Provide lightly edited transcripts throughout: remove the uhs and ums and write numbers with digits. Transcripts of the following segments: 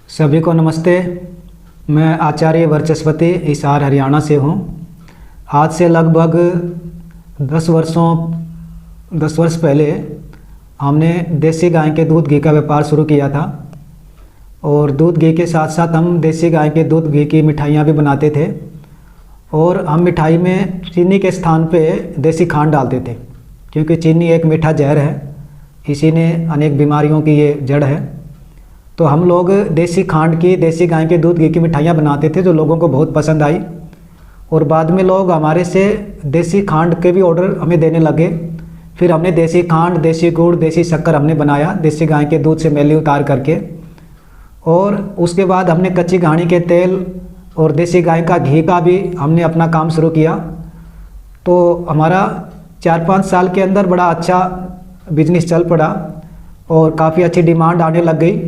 सभी को नमस्ते। मैं आचार्य वर्चस्पति हिसार हरियाणा से हूँ। आज से लगभग 10 वर्ष पहले हमने देसी गाय के दूध घी का व्यापार शुरू किया था और दूध घी के साथ साथ हम देसी गाय के दूध घी की मिठाइयाँ भी बनाते थे और हम मिठाई में चीनी के स्थान पे देसी खांड डालते थे, क्योंकि चीनी एक मीठा जहर है, इसी ने अनेक बीमारियों की ये जड़ है। तो हम लोग देसी खांड की, देसी गाय के दूध घी की मिठाइयाँ बनाते थे जो लोगों को बहुत पसंद आई और बाद में लोग हमारे से देसी खांड के भी ऑर्डर हमें देने लगे। फिर हमने देसी खांड, देसी गुड़, देसी शक्कर हमने बनाया देसी गाय के दूध से मैली उतार करके, और उसके बाद हमने कच्ची घानी के तेल और देसी गाय का घी का भी हमने अपना काम शुरू किया। तो हमारा 4-5 साल के अंदर बड़ा अच्छा बिजनेस चल पड़ा और काफ़ी अच्छी डिमांड आने लग गई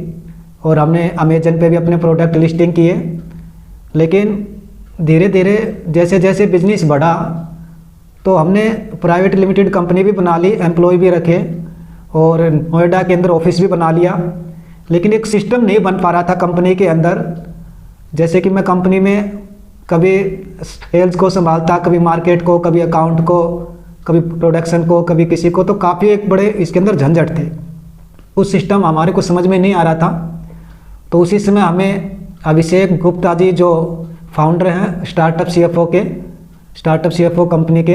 और हमने अमेजन पे भी अपने प्रोडक्ट लिस्टिंग किए। लेकिन धीरे धीरे जैसे जैसे बिजनेस बढ़ा तो हमने प्राइवेट लिमिटेड कंपनी भी बना ली, एम्प्लॉय भी रखे और नोएडा के अंदर ऑफिस भी बना लिया। लेकिन एक सिस्टम नहीं बन पा रहा था कंपनी के अंदर। जैसे कि मैं कंपनी में कभी सेल्स को संभालता, कभी मार्केट को, कभी अकाउंट को, कभी प्रोडक्शन को, कभी किसी को, तो काफ़ी एक बड़े इसके अंदर झंझट थे। उस सिस्टम हमारे को समझ में नहीं आ रहा था। तो उसी समय हमें अभिषेक गुप्ता जी जो फाउंडर हैं स्टार्टअप सीएफओ कंपनी के,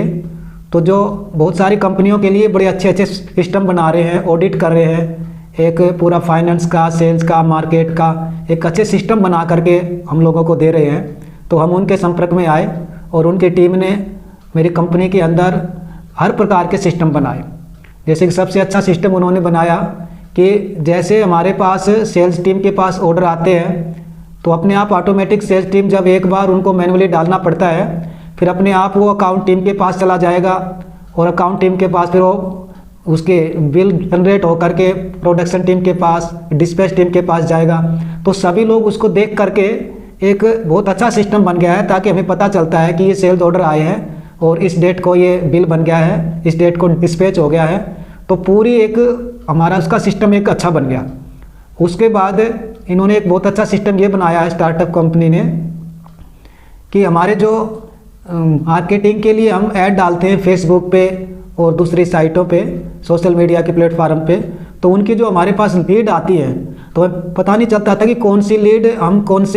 तो जो बहुत सारी कंपनियों के लिए बड़े अच्छे अच्छे सिस्टम बना रहे हैं, ऑडिट कर रहे हैं, एक पूरा फाइनेंस का, सेल्स का, मार्केट का एक अच्छे सिस्टम बना करके हम लोगों को दे रहे हैं। तो हम उनके संपर्क में आए और उनकी टीम ने मेरी कंपनी के अंदर हर प्रकार के सिस्टम बनाए। जैसे कि सबसे अच्छा सिस्टम उन्होंने बनाया कि जैसे हमारे पास सेल्स टीम के पास ऑर्डर आते हैं तो अपने आप ऑटोमेटिक सेल्स टीम जब एक बार उनको मैनुअली डालना पड़ता है, फिर अपने आप वो अकाउंट टीम के पास चला जाएगा और अकाउंट टीम के पास फिर वो उसके बिल जनरेट होकर के प्रोडक्शन टीम के पास, डिस्पैच टीम के पास जाएगा। तो सभी लोग उसको देख करके एक बहुत अच्छा सिस्टम बन गया है, ताकि हमें पता चलता है कि ये सेल्स ऑर्डर आए हैं और इस डेट को ये बिल बन गया है, इस डेट को डिस्पैच हो गया है। तो पूरी एक हमारा उसका सिस्टम एक अच्छा बन गया। उसके बाद इन्होंने एक बहुत अच्छा सिस्टम ये बनाया है स्टार्टअप कंपनी ने कि हमारे जो मार्केटिंग के लिए हम ऐड डालते हैं फेसबुक पे और दूसरी साइटों पे, सोशल मीडिया के प्लेटफार्म पे, तो उनकी जो हमारे पास लीड आती है तो पता नहीं चलता था कि कौन सी लीड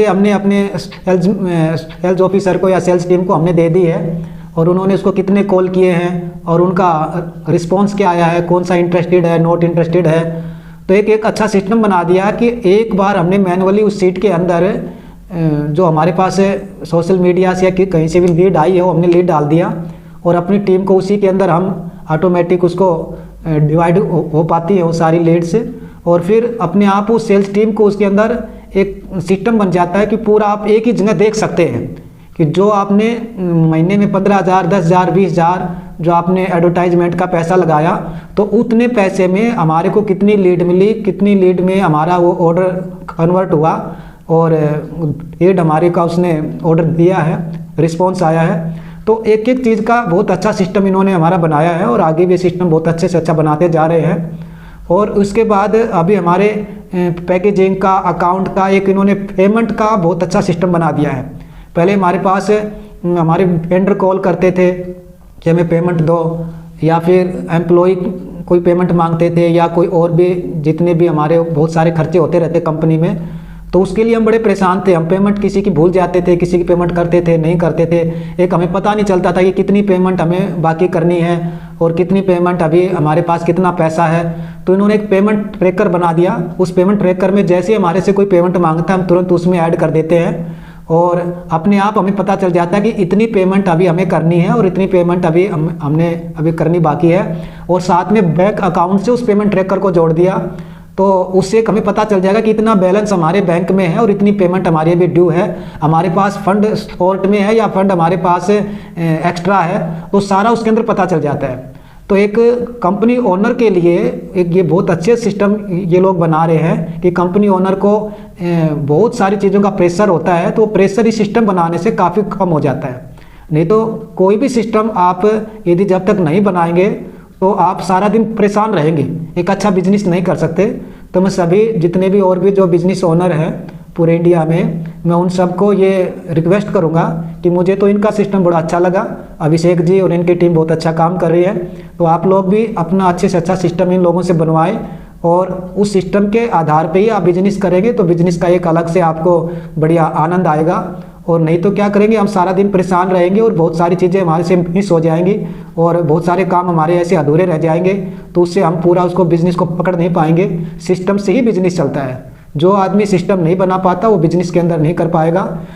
हमने अपने सेल्स ऑफिसर को या सेल्स टीम को हमने दे दी है और उन्होंने उसको कितने कॉल किए हैं और उनका रिस्पॉन्स क्या आया है, कौन सा इंटरेस्टेड है, नॉट इंटरेस्टेड है। तो एक अच्छा सिस्टम बना दिया कि एक बार हमने मैनुअली उस सीट के अंदर जो हमारे पास सोशल मीडिया से या कहीं से भी लीड आई है वो हमने लीड डाल दिया और अपनी टीम को उसी के अंदर हम ऑटोमेटिक उसको डिवाइड हो पाती है वो सारी लीड्स, और फिर अपने आप उस सेल्स टीम को उसके अंदर एक सिस्टम बन जाता है कि पूरा आप एक ही जगह देख सकते हैं कि जो आपने महीने में 15,000, 10,000, 20,000 जो आपने एडवर्टाइजमेंट का पैसा लगाया, तो उतने पैसे में हमारे को कितनी लीड मिली, कितनी लीड में हमारा वो ऑर्डर कन्वर्ट हुआ और लीड हमारे का उसने ऑर्डर दिया है, रिस्पॉन्स आया है। तो एक एक चीज़ का बहुत अच्छा सिस्टम इन्होंने हमारा बनाया है और आगे भी सिस्टम बहुत अच्छे से अच्छा बनाते जा रहे हैं। और उसके बाद अभी हमारे पैकेजिंग का, अकाउंट का, एक इन्होंने पेमेंट का बहुत अच्छा सिस्टम बना दिया है। पहले हमारे पास हमारे वेंडर कॉल करते थे कि हमें पेमेंट दो, या फिर एम्प्लॉय कोई पेमेंट मांगते थे, या कोई और भी जितने भी हमारे बहुत सारे खर्चे होते रहते कंपनी में, तो उसके लिए हम बड़े परेशान थे। हम पेमेंट किसी की भूल जाते थे, किसी की पेमेंट करते थे, नहीं करते थे। एक हमें पता नहीं चलता था कि कितनी पेमेंट हमें बाकी करनी है और कितनी पेमेंट अभी हमारे पास कितना पैसा है। तो इन्होंने एक पेमेंट ट्रैकर बना दिया। उस पेमेंट ट्रैकर में जैसे हमारे से कोई पेमेंट मांगता है हम तुरंत उसमें ऐड कर देते हैं और अपने आप हमें पता चल जाता है कि इतनी पेमेंट अभी हमें करनी है और इतनी पेमेंट हमने अभी करनी बाकी है। और साथ में बैंक अकाउंट से उस पेमेंट ट्रैकर को जोड़ दिया, तो उससे हमें पता चल जाएगा कि इतना बैलेंस हमारे बैंक में है और इतनी पेमेंट हमारी अभी ड्यू है, हमारे पास फंड शॉर्ट में है या फंड हमारे पास एक्स्ट्रा है, तो सारा उसके अंदर पता चल जाता है। तो एक कंपनी ओनर के लिए एक ये बहुत अच्छे सिस्टम ये लोग बना रहे हैं कि कंपनी ओनर को बहुत सारी चीज़ों का प्रेशर होता है, तो प्रेशर इस सिस्टम बनाने से काफ़ी कम हो जाता है। नहीं तो कोई भी सिस्टम आप यदि जब तक नहीं बनाएंगे तो आप सारा दिन परेशान रहेंगे, एक अच्छा बिजनेस नहीं कर सकते। तो मैं सभी जितने भी और भी जो बिजनेस ओनर हैं पूरे इंडिया में, मैं उन सबको ये रिक्वेस्ट करूँगा कि मुझे तो इनका सिस्टम बड़ा अच्छा लगा, अभिषेक जी और इनकी टीम बहुत अच्छा काम कर रही है, तो आप लोग भी अपना अच्छे से अच्छा सिस्टम इन लोगों से बनवाएं और उस सिस्टम के आधार पे ही आप बिजनेस करेंगे तो बिजनेस का एक अलग से आपको बढ़िया आनंद आएगा। और नहीं तो क्या करेंगे, हम सारा दिन परेशान रहेंगे और बहुत सारी चीज़ें हमारे से मिस हो जाएंगी और बहुत सारे काम हमारे ऐसे अधूरे रह जाएंगे, तो उससे हम पूरा उसको बिजनेस को पकड़ नहीं पाएंगे। सिस्टम से ही बिजनेस चलता है, जो आदमी सिस्टम नहीं बना पाता वो बिजनेस के अंदर नहीं कर पाएगा।